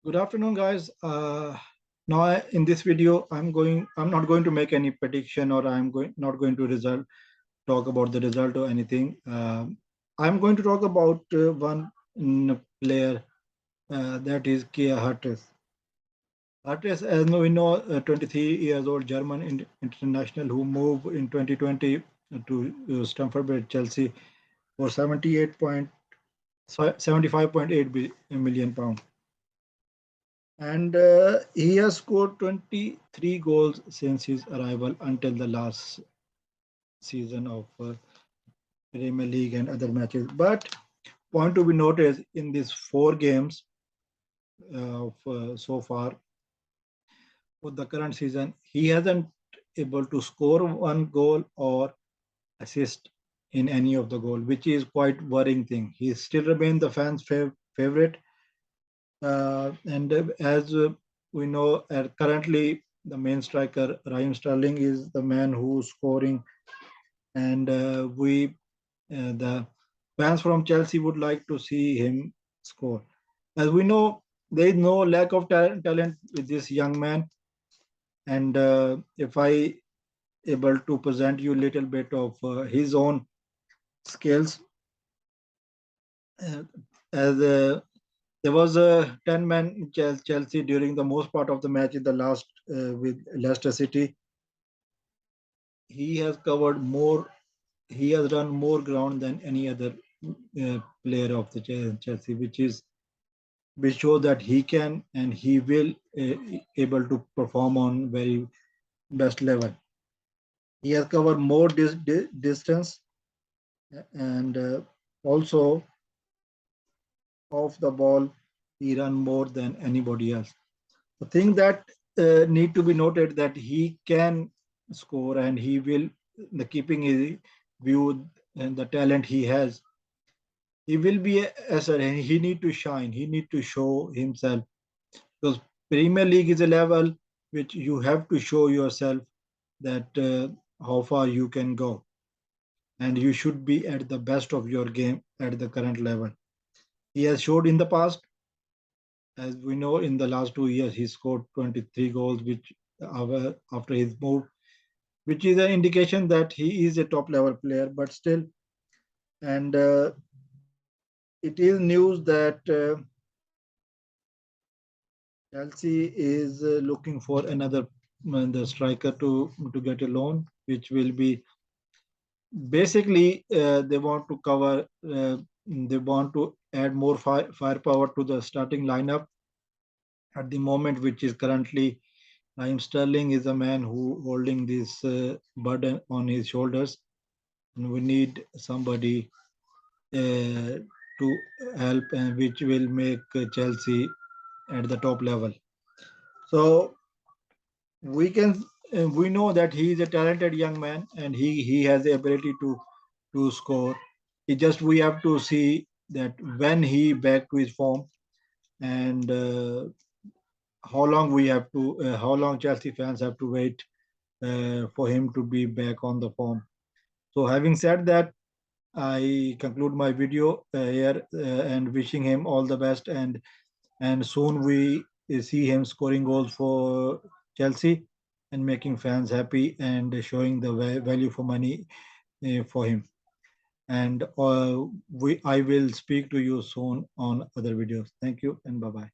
Good afternoon, guys. In this video, I'm not going to make any prediction, or not going to talk about the result or anything. I'm going to talk about one player, that is Kia Havertz. Havertz, as we know, 23 years old German international who moved in 2020 to Stamford Bridge, Chelsea, for 75.8 million pounds. And he has scored 23 goals since his arrival until the last season of Premier League and other matches. But point to be noted, in these four games so far for the current season, he hasn't able to score one goal or assist in any of the goal, which is quite worrying thing. He still remains the fans' favorite. And as we know, currently the main striker Raheem Sterling is the man who's scoring, and the fans from Chelsea would like to see him score. As we know, there is no lack of talent with this young man, and if I able to present you a little bit of his own skills, uh, as there was a 10-man Chelsea during the most part of the match in the last with Leicester City. He has covered more. He has run more ground than any other player of the Chelsea, which shows that he can and he will able to perform on very best level. He has covered more distance, and also off the ball he run more than anybody else. The thing that need to be noted that he can score and he will, the keeping his view and the talent he has, he will be and he need to shine. He need to show himself, because Premier League is a level which you have to show yourself that how far you can go, and you should be at the best of your game at the current level. He has showed in the past. As we know, in the last 2 years, he scored 23 goals, which after his move, which is an indication that he is a top level player. But still, and it is news that Chelsea is looking for another the striker to get a loan, which will be basically they want to cover. They want to add more firepower to the starting lineup at the moment, which is currently Raheem Sterling is a man who holding this burden on his shoulders, and we need somebody to help, and which will make Chelsea at the top level. So we know that he is a talented young man, and he has the ability to score. It just we have to see that when he back to his form, and how long Chelsea fans have to wait for him to be back on the form. So having said that, I conclude my video here, and wishing him all the best, and soon we see him scoring goals for Chelsea and making fans happy and showing the value for money for him. And I will speak to you soon on other videos. Thank you and bye bye.